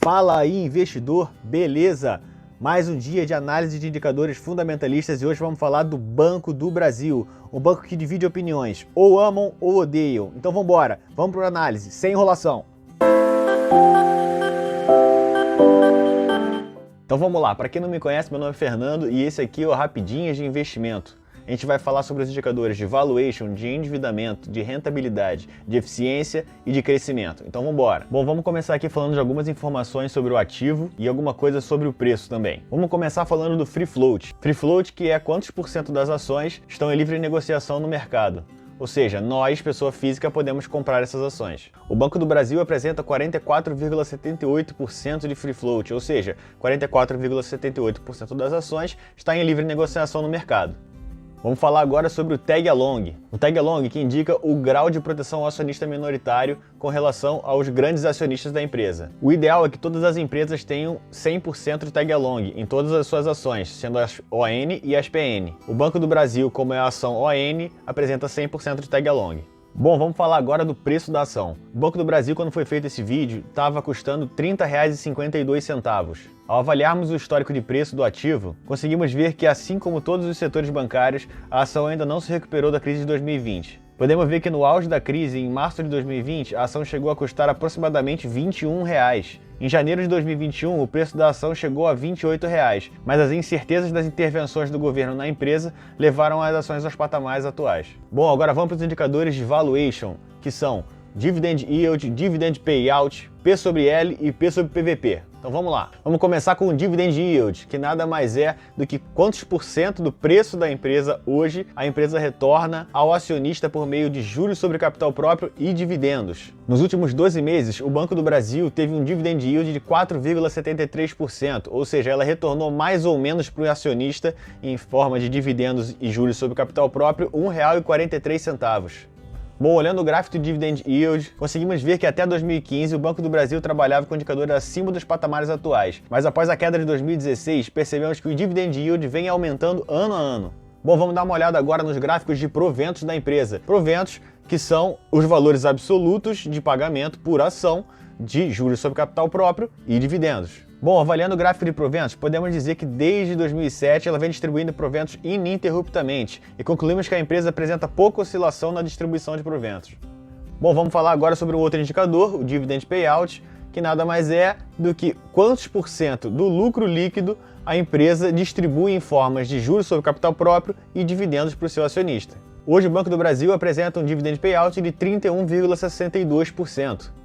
Fala aí, investidor, beleza? Mais um dia de análise de indicadores fundamentalistas e hoje vamos falar do Banco do Brasil, um banco que divide opiniões, ou amam ou odeiam. Então vamos embora, vamos para a análise, sem enrolação. Então vamos lá, para quem não me conhece, meu nome é Fernando e esse aqui é o Rapidinhas de Investimento. A gente vai falar sobre os indicadores de valuation, de endividamento, de rentabilidade, de eficiência e de crescimento. Então vamos embora. Bom, vamos começar aqui falando de algumas informações sobre o ativo e alguma coisa sobre o preço também. Vamos começar falando do Free Float. Free Float, que é quantos por cento das ações estão em livre negociação no mercado. Ou seja, nós, pessoa física, podemos comprar essas ações. O Banco do Brasil apresenta 44,78% de free float, ou seja, 44,78% das ações está em livre negociação no mercado. Vamos falar agora sobre o Tag Along. O Tag Along que indica o grau de proteção ao acionista minoritário com relação aos grandes acionistas da empresa. O ideal é que todas as empresas tenham 100% de Tag Along em todas as suas ações, sendo as ON e as PN. O Banco do Brasil, como é a ação ON, apresenta 100% de Tag Along. Bom, vamos falar agora do preço da ação. O Banco do Brasil, quando foi feito esse vídeo, estava custando R$ 30,52. Ao avaliarmos o histórico de preço do ativo, conseguimos ver que, assim como todos os setores bancários, a ação ainda não se recuperou da crise de 2020. Podemos ver que no auge da crise, em março de 2020, a ação chegou a custar aproximadamente R$ 21. Em janeiro de 2021, o preço da ação chegou a R$ 28, mas as incertezas das intervenções do governo na empresa levaram as ações aos patamares atuais. Bom, agora vamos para os indicadores de valuation, que são Dividend Yield, Dividend Payout, P sobre L e P sobre PVP. Então vamos lá. Vamos começar com o Dividend Yield, que nada mais é do que quantos por cento do preço da empresa hoje a empresa retorna ao acionista por meio de juros sobre capital próprio e dividendos. Nos últimos 12 meses, o Banco do Brasil teve um Dividend Yield de 4,73%, ou seja, ela retornou mais ou menos para o acionista em forma de dividendos e juros sobre capital próprio R$ 1,43. Bom, olhando o gráfico do Dividend Yield, conseguimos ver que até 2015 o Banco do Brasil trabalhava com indicadores acima dos patamares atuais, mas após a queda de 2016 percebemos que o Dividend Yield vem aumentando ano a ano. Bom, vamos dar uma olhada agora nos gráficos de proventos da empresa. Proventos que são os valores absolutos de pagamento por ação de juros sobre capital próprio e dividendos. Bom, avaliando o gráfico de proventos, podemos dizer que desde 2007 ela vem distribuindo proventos ininterruptamente e concluímos que a empresa apresenta pouca oscilação na distribuição de proventos. Bom, vamos falar agora sobre um outro indicador, o Dividend Payout, que nada mais é do que quantos por cento do lucro líquido a empresa distribui em formas de juros sobre capital próprio e dividendos para o seu acionista. Hoje o Banco do Brasil apresenta um Dividend Payout de 31,62%.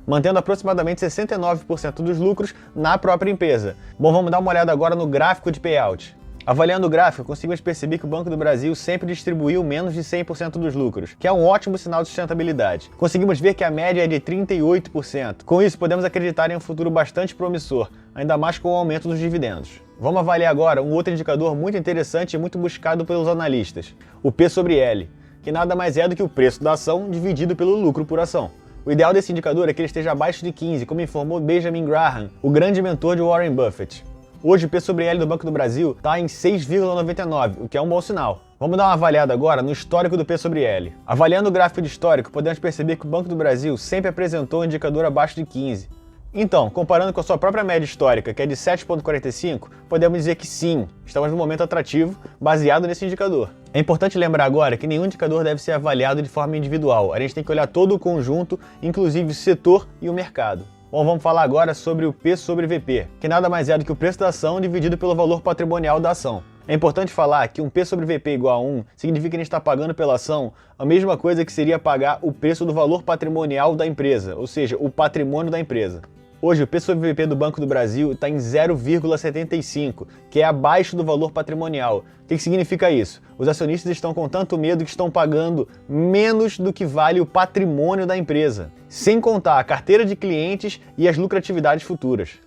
mantendo aproximadamente 69% dos lucros na própria empresa. Bom, vamos dar uma olhada agora no gráfico de payout. Avaliando o gráfico, conseguimos perceber que o Banco do Brasil sempre distribuiu menos de 100% dos lucros, que é um ótimo sinal de sustentabilidade. Conseguimos ver que a média é de 38%. Com isso, podemos acreditar em um futuro bastante promissor, ainda mais com o aumento dos dividendos. Vamos avaliar agora um outro indicador muito interessante e muito buscado pelos analistas, o P sobre L, que nada mais é do que o preço da ação dividido pelo lucro por ação. O ideal desse indicador é que ele esteja abaixo de 15, como informou Benjamin Graham, o grande mentor de Warren Buffett. Hoje o P sobre L do Banco do Brasil está em 6,99, o que é um bom sinal. Vamos dar uma avaliada agora no histórico do P sobre L. Avaliando o gráfico de histórico, podemos perceber que o Banco do Brasil sempre apresentou um indicador abaixo de 15. Então, comparando com a sua própria média histórica, que é de 7,45, podemos dizer que sim, estamos num momento atrativo baseado nesse indicador. É importante lembrar agora que nenhum indicador deve ser avaliado de forma individual. A gente tem que olhar todo o conjunto, inclusive o setor e o mercado. Bom, vamos falar agora sobre o P sobre VP, que nada mais é do que o preço da ação dividido pelo valor patrimonial da ação. É importante falar que um P sobre VP igual a 1 significa que a gente está pagando pela ação a mesma coisa que seria pagar o preço do valor patrimonial da empresa, ou seja, o patrimônio da empresa. Hoje, o P sobre VP do Banco do Brasil está em 0,75, que é abaixo do valor patrimonial. O que significa isso? Os acionistas estão com tanto medo que estão pagando menos do que vale o patrimônio da empresa, sem contar a carteira de clientes e as lucratividades futuras.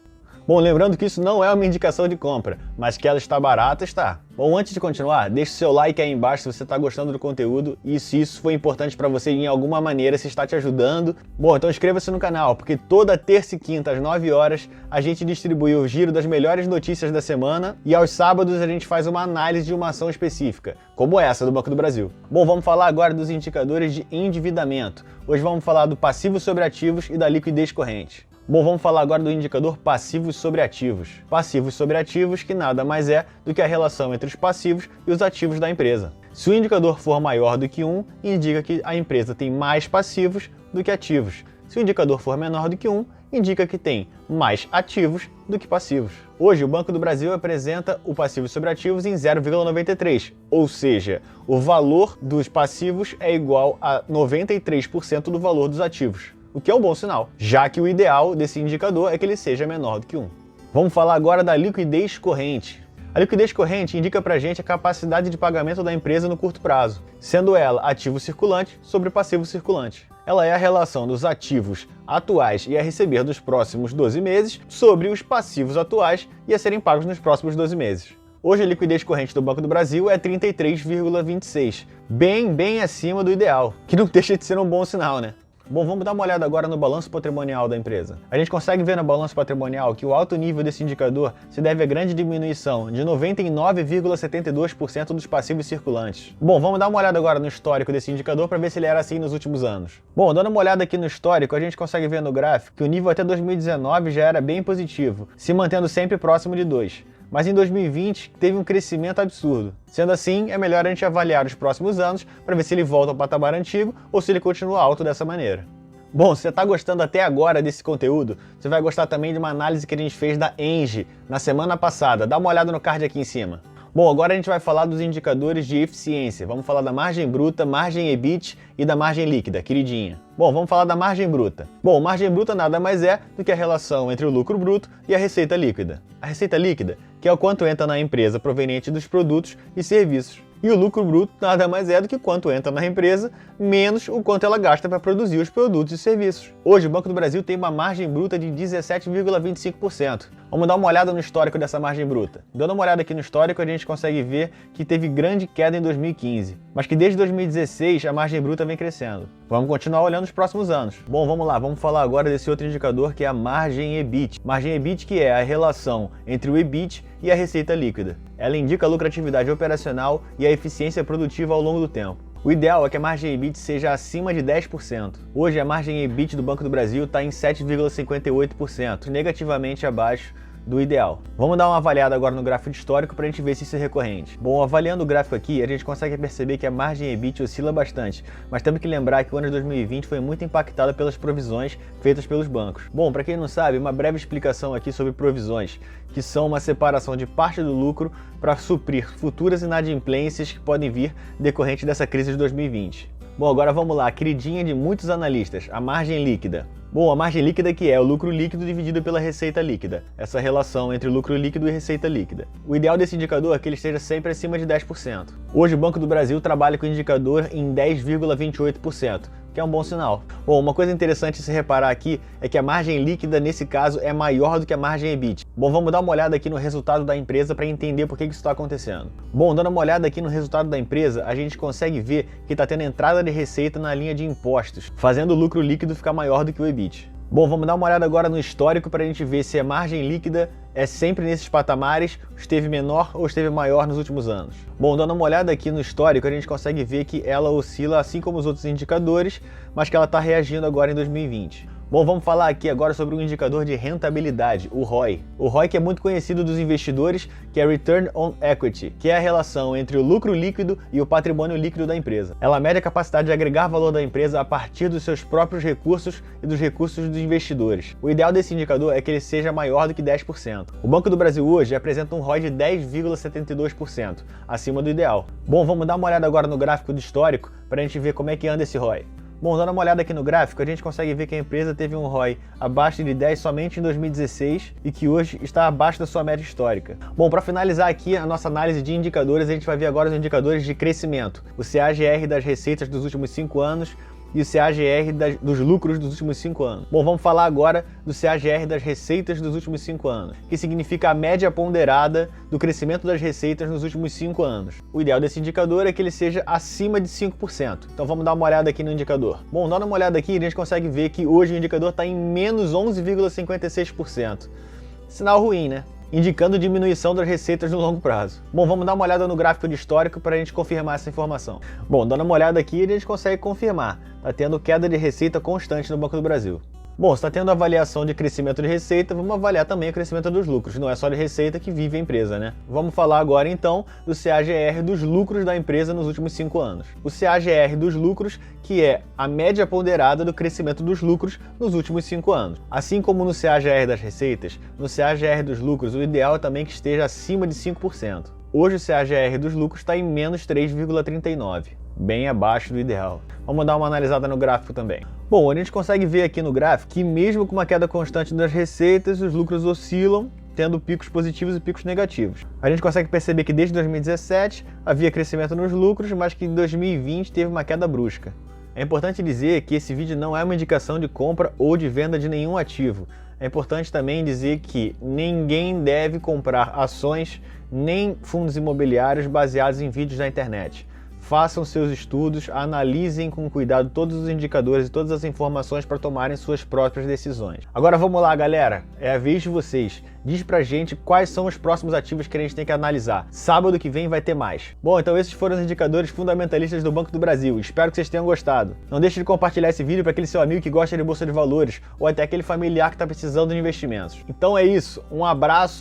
Bom, lembrando que isso não é uma indicação de compra, mas que ela está barata, está. Bom, antes de continuar, deixe seu like aí embaixo se você está gostando do conteúdo e se isso foi importante para você em alguma maneira, se está te ajudando. Bom, então inscreva-se no canal, porque toda terça e quinta às 9 horas a gente distribui o giro das melhores notícias da semana e aos sábados a gente faz uma análise de uma ação específica, como essa do Banco do Brasil. Bom, vamos falar agora dos indicadores de endividamento. Hoje vamos falar do passivo sobre ativos e da liquidez corrente. Bom, vamos falar agora do indicador passivos sobre ativos. Passivos sobre ativos, que nada mais é do que a relação entre os passivos e os ativos da empresa. Se o indicador for maior do que 1, indica que a empresa tem mais passivos do que ativos. Se o indicador for menor do que 1, indica que tem mais ativos do que passivos. Hoje, o Banco do Brasil apresenta o passivo sobre ativos em 0,93, ou seja, o valor dos passivos é igual a 93% do valor dos ativos, o que é um bom sinal, já que o ideal desse indicador é que ele seja menor do que 1. Vamos falar agora da liquidez corrente. A liquidez corrente indica pra gente a capacidade de pagamento da empresa no curto prazo, sendo ela ativo circulante sobre passivo circulante. Ela é a relação dos ativos atuais e a receber dos próximos 12 meses sobre os passivos atuais e a serem pagos nos próximos 12 meses. Hoje a liquidez corrente do Banco do Brasil é 33,26, bem acima do ideal, que não deixa de ser um bom sinal, né? Bom, vamos dar uma olhada agora no balanço patrimonial da empresa. A gente consegue ver no balanço patrimonial que o alto nível desse indicador se deve à grande diminuição de 99,72% dos passivos circulantes. Bom, vamos dar uma olhada agora no histórico desse indicador para ver se ele era assim nos últimos anos. Bom, dando uma olhada aqui no histórico, a gente consegue ver no gráfico que o nível até 2019 já era bem positivo, se mantendo sempre próximo de 2. Mas em 2020 teve um crescimento absurdo. Sendo assim, é melhor a gente avaliar os próximos anos para ver se ele volta ao patamar antigo ou se ele continua alto dessa maneira. Bom, se você está gostando até agora desse conteúdo, você vai gostar também de uma análise que a gente fez da Engie na semana passada. Dá uma olhada no card aqui em cima. Bom, agora a gente vai falar dos indicadores de eficiência. Vamos falar da margem bruta, margem EBIT e da margem líquida, queridinha. Bom, vamos falar da margem bruta. Bom, margem bruta nada mais é do que a relação entre o lucro bruto e a receita líquida. A receita líquida, que é o quanto entra na empresa proveniente dos produtos e serviços. E o lucro bruto nada mais é do que quanto entra na empresa, menos o quanto ela gasta para produzir os produtos e serviços. Hoje, o Banco do Brasil tem uma margem bruta de 17,25%. Vamos dar uma olhada no histórico dessa margem bruta. Dando uma olhada aqui no histórico, a gente consegue ver que teve grande queda em 2015, mas que desde 2016 a margem bruta vem crescendo. Vamos continuar olhando nos próximos anos. Bom, vamos lá, vamos falar agora desse outro indicador que é a margem EBIT. Margem EBIT, que é a relação entre o EBIT e a receita líquida. Ela indica a lucratividade operacional e a eficiência produtiva ao longo do tempo. O ideal é que a margem EBIT seja acima de 10%. Hoje a margem EBIT do Banco do Brasil está em 7,58%, negativamente abaixo do ideal. Vamos dar uma avaliada agora no gráfico de histórico para a gente ver se isso é recorrente. Bom, avaliando o gráfico aqui, a gente consegue perceber que a margem EBIT oscila bastante, mas temos que lembrar que o ano de 2020 foi muito impactado pelas provisões feitas pelos bancos. Bom, para quem não sabe, uma breve explicação aqui sobre provisões, que são uma separação de parte do lucro para suprir futuras inadimplências que podem vir decorrente dessa crise de 2020. Bom, agora vamos lá, a queridinha de muitos analistas, a margem líquida. Bom, a margem líquida que é o lucro líquido dividido pela receita líquida, essa relação entre lucro líquido e receita líquida. O ideal desse indicador é que ele esteja sempre acima de 10%. Hoje o Banco do Brasil trabalha com o indicador em 10,28%, que é um bom sinal. Bom, uma coisa interessante se reparar aqui é que a margem líquida nesse caso é maior do que a margem EBIT. Bom, vamos dar uma olhada aqui no resultado da empresa para entender por que isso está acontecendo. Bom, dando uma olhada aqui no resultado da empresa, a gente consegue ver que está tendo entrada de receita na linha de impostos, fazendo o lucro líquido ficar maior do que o EBIT. Bom, vamos dar uma olhada agora no histórico para a gente ver se a margem líquida é sempre nesses patamares, esteve menor ou esteve maior nos últimos anos. Bom, dando uma olhada aqui no histórico, a gente consegue ver que ela oscila assim como os outros indicadores, mas que ela está reagindo agora em 2020. Bom, vamos falar aqui agora sobre um indicador de rentabilidade, o ROI. O ROI que é muito conhecido dos investidores, que é Return on Equity, que é a relação entre o lucro líquido e o patrimônio líquido da empresa. Ela mede a capacidade de agregar valor da empresa a partir dos seus próprios recursos e dos recursos dos investidores. O ideal desse indicador é que ele seja maior do que 10%. O Banco do Brasil hoje apresenta um ROI de 10,72%, acima do ideal. Bom, vamos dar uma olhada agora no gráfico do histórico para a gente ver como é que anda esse ROI. Bom, dando uma olhada aqui no gráfico, a gente consegue ver que a empresa teve um ROI abaixo de 10 somente em 2016 e que hoje está abaixo da sua média histórica. Bom, para finalizar aqui a nossa análise de indicadores, a gente vai ver agora os indicadores de crescimento. O CAGR das receitas dos últimos 5 anos e o CAGR dos lucros dos últimos 5 anos. Bom, vamos falar agora do CAGR das receitas dos últimos 5 anos, que significa a média ponderada do crescimento das receitas nos últimos 5 anos. O ideal desse indicador é que ele seja acima de 5%. Então vamos dar uma olhada aqui no indicador. Bom, dando uma olhada aqui, a gente consegue ver que hoje o indicador está em menos 11,56%. Sinal ruim, né? Indicando diminuição das receitas no longo prazo. Bom, vamos dar uma olhada no gráfico de histórico para a gente confirmar essa informação. Bom, dando uma olhada aqui, a gente consegue confirmar. Está tendo queda de receita constante no Banco do Brasil. Bom, está tendo avaliação de crescimento de receita, vamos avaliar também o crescimento dos lucros. Não é só de receita que vive a empresa, né? Vamos falar agora então do CAGR dos lucros da empresa nos últimos 5 anos. O CAGR dos lucros, que é a média ponderada do crescimento dos lucros nos últimos 5 anos. Assim como no CAGR das receitas, no CAGR dos lucros o ideal é também que esteja acima de 5%. Hoje o CAGR dos lucros está em menos 3,39%. Bem abaixo do ideal. Vamos dar uma analisada no gráfico também. Bom, a gente consegue ver aqui no gráfico que mesmo com uma queda constante das receitas, os lucros oscilam, tendo picos positivos e picos negativos. A gente consegue perceber que desde 2017 havia crescimento nos lucros, mas que em 2020 teve uma queda brusca. É importante dizer que esse vídeo não é uma indicação de compra ou de venda de nenhum ativo. É importante também dizer que ninguém deve comprar ações nem fundos imobiliários baseados em vídeos na internet. Façam seus estudos, analisem com cuidado todos os indicadores e todas as informações para tomarem suas próprias decisões. Agora vamos lá, galera, é a vez de vocês. Diz pra gente quais são os próximos ativos que a gente tem que analisar. Sábado que vem vai ter mais. Bom, então esses foram os indicadores fundamentalistas do Banco do Brasil. Espero que vocês tenham gostado. Não deixe de compartilhar esse vídeo para aquele seu amigo que gosta de bolsa de valores ou até aquele familiar que está precisando de investimentos. Então é isso, um abraço